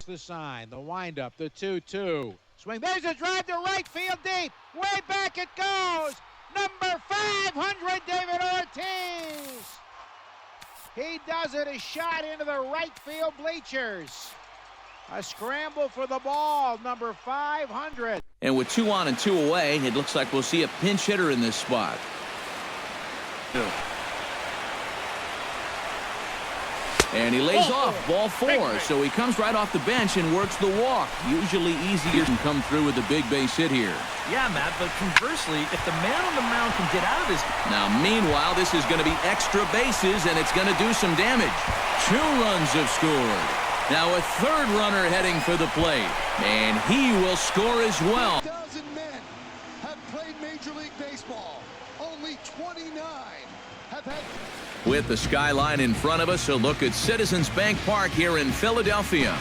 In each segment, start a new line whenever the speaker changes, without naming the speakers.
The sign, the windup, the 2-2. Swing, there's a drive to right field deep. Way back it goes. Number 500, David Ortiz. He does it, a shot into the right field bleachers. A scramble for the ball, number 500.
And with 2 on and 2 away, it looks like we'll see a pinch hitter in this spot. And he lays off ball 4, so he comes right off the bench and works the walk. Usually easier to come through with a big base hit here.
Yeah, Matt, but conversely, if the man on the mound can get out of his...
Now, meanwhile, this is going to be extra bases, and it's going to do some damage. 2 runs have scored. Now a 3rd runner heading for the plate, and he will score as well.
1,000 men have played Major League Baseball. Only 29 have had...
With the skyline in front of us, a look at Citizens Bank Park here in Philadelphia.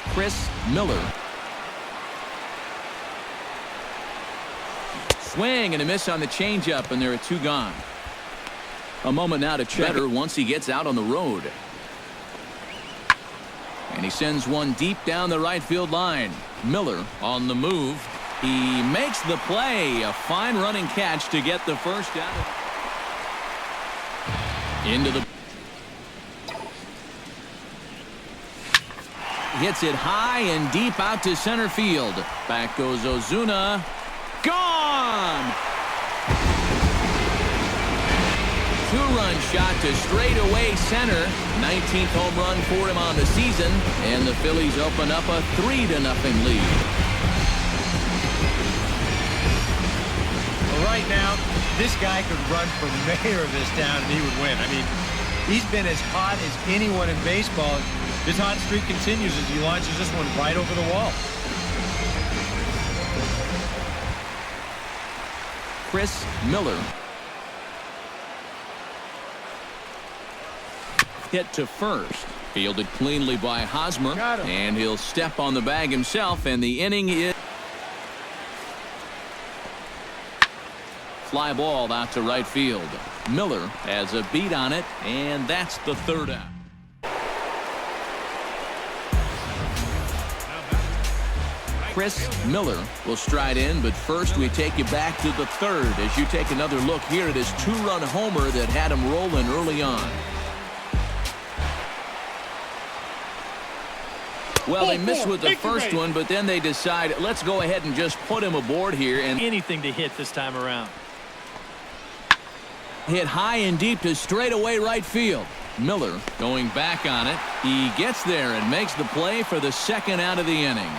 Chris Miller. Swing and a miss on the changeup, and there are 2 gone. A moment now to check once he gets out on the road. And he sends one deep down the right field line. Miller on the move. He makes the play. A fine running catch to get the first out. Into the... Hits it high and deep out to center field. Back goes Ozuna. Gone! 2-run shot to straightaway center. 19th home run for him on the season. And the Phillies open up a 3-0 lead.
Well, right now, this guy could run for mayor of this town and he would win. I mean, he's been as hot as anyone in baseball. This hot streak continues as he launches this one right over the wall.
Chris Miller. Hit to first. Fielded cleanly by Hosmer. And he'll step on the bag himself, and the inning is... Fly ball out to right field. Miller has a beat on it, and that's the 3rd out. Chris Miller will stride in, but first we take you back to the 3rd as you take another look here at his 2-run homer that had him rolling early on. Well, they missed with the first one, but then they decide, let's go ahead and just put him aboard here. And
anything to hit this time around.
Hit high and deep to straightaway right field. Miller going back on it. He gets there and makes the play for the 2nd out of the inning.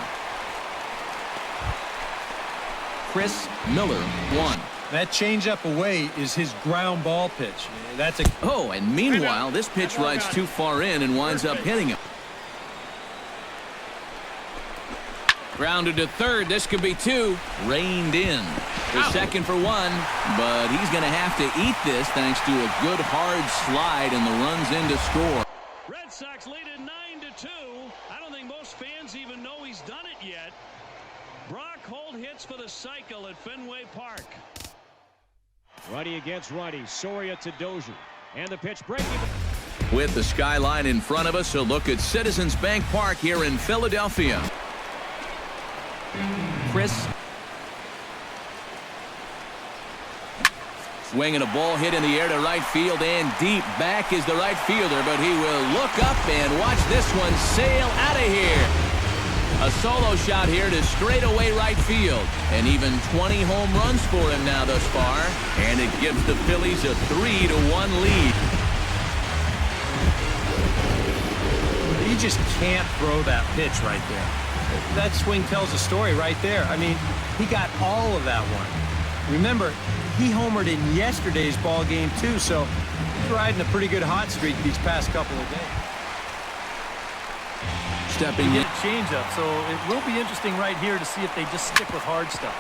Chris Miller, 1.
That changeup away is his ground ball pitch. That's a...
Oh, and meanwhile, this pitch rides too far in and winds up hitting him. Grounded to 3rd. This could be 2. Reined in. The 2nd for 1. But he's going to have to eat this thanks to a good hard slide and the runs in to score.
Red Sox lead it 9-2. I don't think most fans even know he's done it yet. Brock Holt hits for the cycle at Fenway Park.
Righty against righty. Soria to Dozier. And the pitch breaking.
With the skyline in front of us, a look at Citizens Bank Park here in Philadelphia. Chris. Swinging a ball hit in the air to right field and deep. Back is the right fielder, but he will look up and watch this one sail out of here. A solo shot here to straightaway right field. And even 20 home runs for him now thus far. And it gives the Phillies a 3-1 lead.
You just can't throw that pitch right there. That swing tells a story right there. I mean, he got all of that one. Remember, he homered in yesterday's ball game too, so he's riding a pretty good hot streak these past couple of days.
Stepping in.
Changeup, so it will be interesting right here to see if they just stick with hard stuff.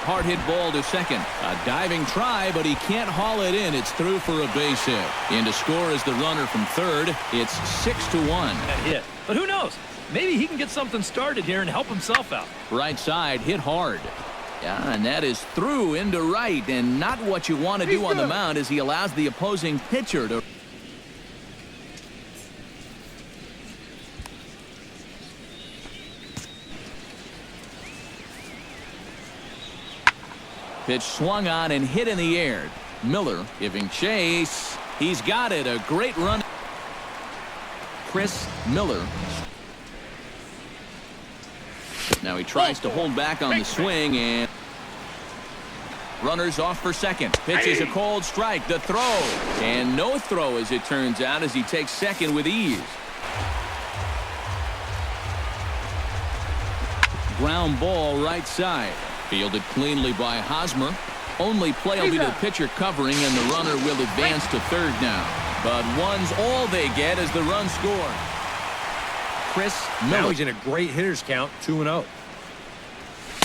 Hard hit ball to 2nd. A diving try, but he can't haul it in. It's through for a base hit. In to score is the runner from 3rd. It's 6-1.
That hit. But who knows? Maybe he can get something started here and help himself out.
Right side hit hard. Yeah, and that is through into right, and not what you want to do on the mound as he allows the opposing pitcher to... Pitch swung on and hit in the air. Miller giving chase. He's got it. A great run. Chris Miller. Now he tries to hold back on the swing, and runners off for second. Pitch is a cold strike. The throw. And no throw, as it turns out, as he takes second with ease. Ground ball right side. Fielded cleanly by Hosmer. Only play will be the pitcher covering, and the runner will advance to third now. But one's all they get as the run scored. Chris Miller.
Now he's in a great hitter's count, 2-0.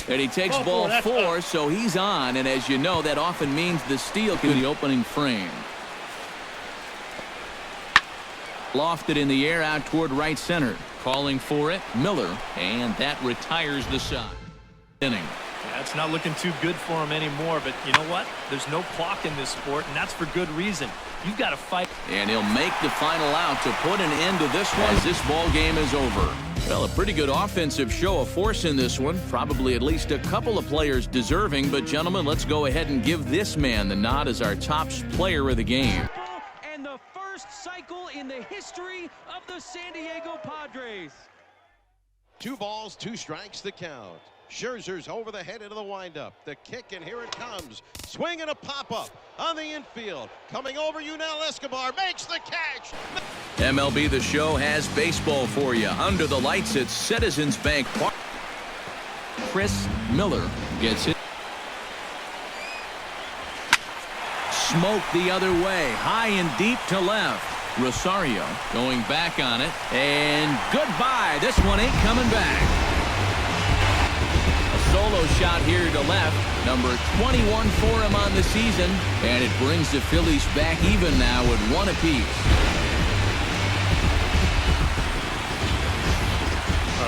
And he takes ball 4, so he's on. And as you know, that often means the steal in the opening frame. Lofted in the air out toward right center. Calling for it, Miller, and that retires the side. Inning.
Yeah, it's not looking too good for him anymore, but you know what? There's no clock in this sport, and that's for good reason. You've got to fight.
And he'll make the final out to put an end to this one as this ball game is over. Well, a pretty good offensive show of force in this one. Probably at least a couple of players deserving, but gentlemen, let's go ahead and give this man the nod as our top player of the game.
And the first cycle in the history of the San Diego Padres.
2 balls, 2 strikes, the count. Scherzer's over the head into the windup. The kick, and here it comes. Swing and a pop-up on the infield. Coming over, Yunel Escobar makes the catch.
MLB The Show has baseball for you. Under the lights at Citizens Bank Park. Chris Miller gets it. Smoke the other way. High and deep to left. Rosario going back on it. And goodbye. This one ain't coming back. Solo shot here to left. Number 21 for him on the season. And it brings the Phillies back even now at 1 apiece.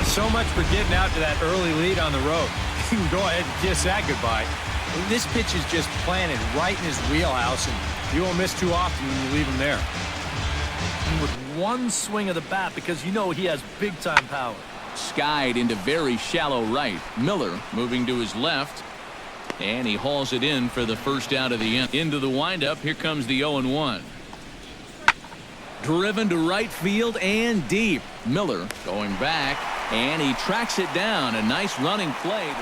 So much for getting out to that early lead on the road. You can go ahead and kiss that goodbye. This pitch is just planted right in his wheelhouse, and you won't miss too often when you leave him there.
With one swing of the bat, because you know he has big-time power.
Skied into very shallow right. Miller moving to his left. And he hauls it in for the first out of the inning. Into the windup. Here comes the 0-1. Driven to right field and deep. Miller going back. And he tracks it down. A nice running play.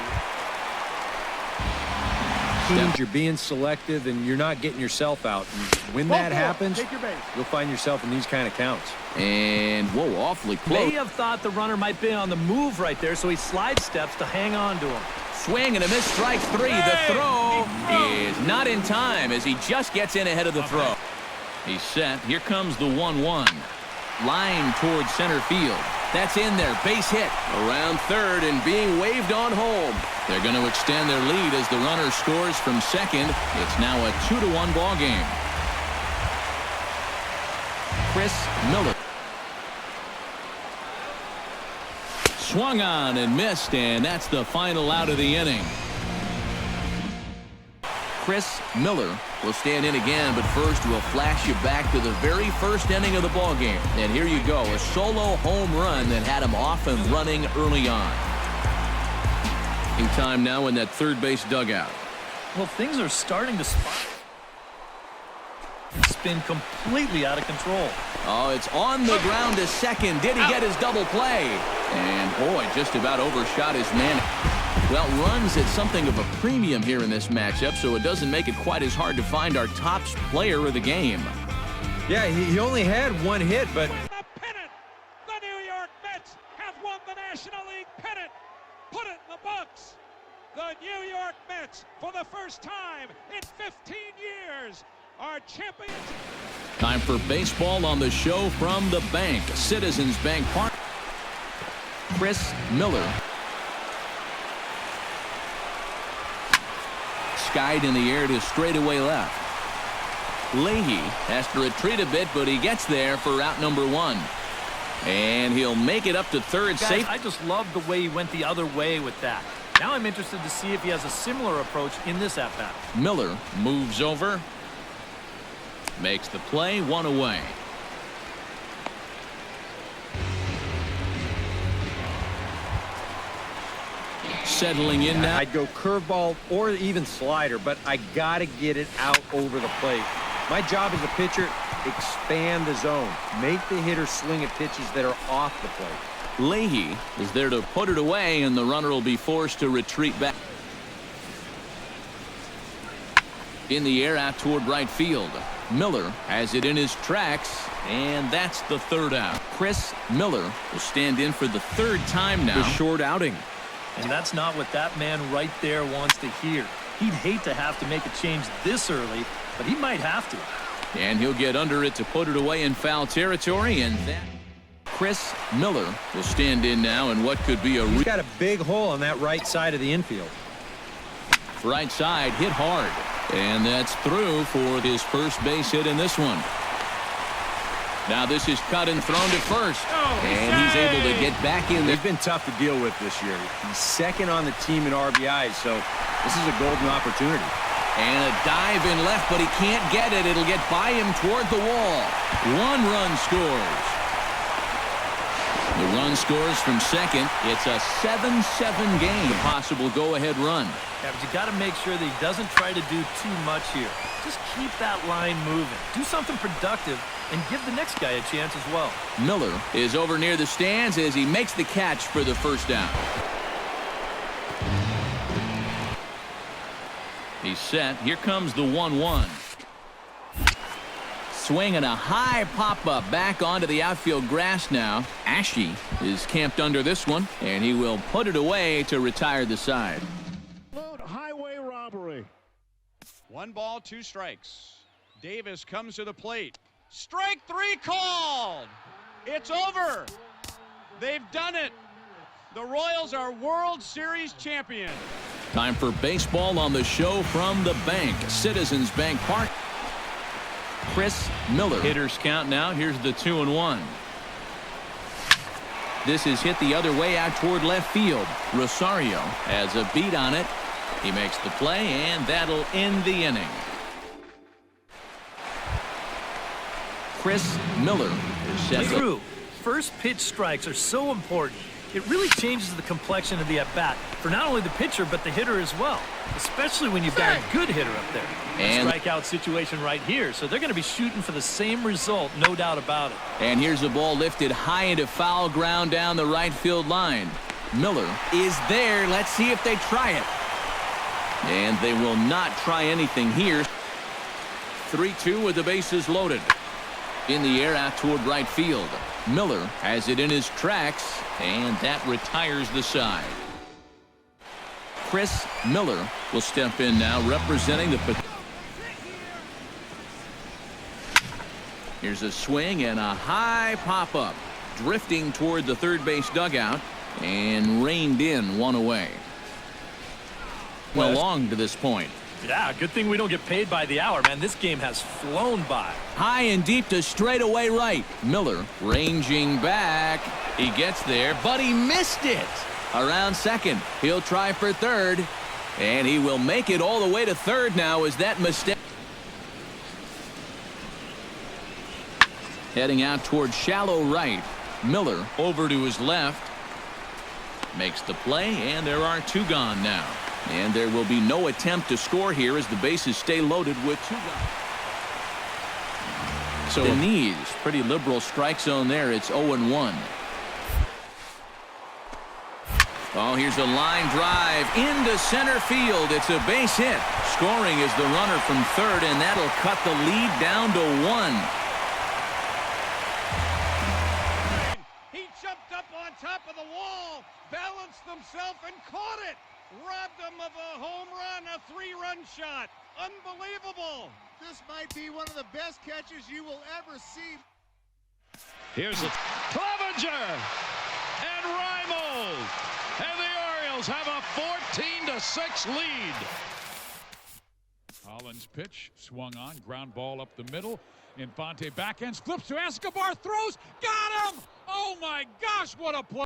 You're being selective and you're not getting yourself out. And when that happens, you'll find yourself in these kind of counts.
And whoa, awfully close.
May have thought the runner might be on the move right there, so he slide steps to hang on to him.
Swing and a miss. Strike 3. The throw is not in time as he just gets in ahead of the throw. He's set. Here comes the 1-1. Line towards center field. That's in there. Base hit. Around third and being waved on home. They're going to extend their lead as the runner scores from second. It's now a 2-1 ball game. Chris Miller. Swung on and missed, and that's the final out of the inning. Chris Miller will stand in again, but first we'll flash you back to the very first inning of the ball game. And here you go, a solo home run that had him off and running early on. In time now in that third base dugout.
Well, things are starting to spot. Spin completely out of control.
Oh, it's on the ground to second. Did he get his double play? And boy, just about overshot his man. Well, runs at something of a premium here in this matchup, so it doesn't make it quite as hard to find our top player of the game.
Yeah, he only had 1 hit, but
The pennant! The New York Mets have won the National League pennant! Put it in the books! The New York Mets, for the first time in 15 years, are champions.
Time for baseball on the show from the bank. Citizens Bank Park. Chris Miller. Skied in the air to straightaway left. Leahy has to retreat a bit, but he gets there for out number 1. And he'll make it up to third.
Guys,
Safe.
I just love the way he went the other way with that. Now I'm interested to see if he has a similar approach in this at-bat.
Miller moves over. Makes the play, 1 away. settling in now.
I'd go curveball or even slider, but I got to get it out over the plate. My job as a pitcher, expand the zone. Make the hitter swing at pitches that are off the plate.
Leahy is there to put it away, and the runner will be forced to retreat back. In the air out toward right field. Miller has it in his tracks, and that's the third out. Chris Miller will stand in for the third time now. A short outing.
And that's not what that man right there wants to hear. He'd hate to have to make a change this early, but he might have to.
And he'll get under it to put it away in foul territory, and that Chris Miller will stand in now in what could be a...
He's got a big hole on that right side of the infield.
Right side hit hard, and that's through for his first base hit in this one. Now this is cut and thrown to first, and he's able to get back in there.
They've been tough to deal with this year. He's second on the team in RBIs, so this is a golden opportunity.
And a dive in left, but he can't get it. It'll get by him toward the wall. One run scores. The run scores from second. It's a 7-7 game. A possible go-ahead run.
Yeah, but you got to make sure that he doesn't try to do too much here. Just keep that line moving. Do something productive and give the next guy a chance as well.
Miller is over near the stands as he makes the catch for the first down. He's set. Here comes the 1-1. Swinging a high pop-up back onto the outfield grass now. Ashe is camped under this one, and he will put it away to retire the side.
Highway robbery.
1 ball, 2 strikes. Davis comes to the plate. Strike 3 called. It's over. They've done it. The Royals are World Series champions.
Time for baseball on the show from the bank. Citizens Bank Park. Chris Miller. Hitters count now. Here's the 2-1. This is hit the other way out toward left field. Rosario has a beat on it. He makes the play, and that'll end the inning. Chris Miller is set.
True. First pitch strikes are so important. It really changes the complexion of the at-bat for not only the pitcher but the hitter as well, especially when you've got a good hitter up there.
And
a strikeout situation right here, so they're going to be shooting for the same result, no doubt about it.
And here's the ball lifted high into foul ground down the right field line. Miller is there. Let's see if they try it. And they will not try anything here. 3-2 with the bases loaded. In the air out toward right field. Miller has it in his tracks, and that retires the side. Chris Miller will step in now, representing the... Here's a swing and a high pop-up, drifting toward the third base dugout, and reined in, 1 away. Well, long to this point.
Yeah, good thing we don't get paid by the hour, man. This game has flown by.
High and deep to straightaway right. Miller ranging back. He gets there, but he missed it. Around second. He'll try for third. And he will make it all the way to third now as that mistake. Heading out toward shallow right. Miller over to his left. Makes the play, and there are 2 gone now. And there will be no attempt to score here as the bases stay loaded with 2 gone. So the knees, pretty liberal strike zone there. It's 0-1. Oh, here's a line drive into center field. It's a base hit. Scoring is the runner from third, and that'll cut the lead down to 1.
He jumped up on top of the wall, balanced himself, and caught it. Robbed him of a home run, a 3-run shot. Unbelievable. This might be one of the best catches you will ever see.
Here's a Clevenger and Reimold. And the Orioles have a 14-6 lead.
Collins' pitch swung on, ground ball up the middle. Infante backhands, flips to Escobar, throws, got him! Oh my gosh, what a play!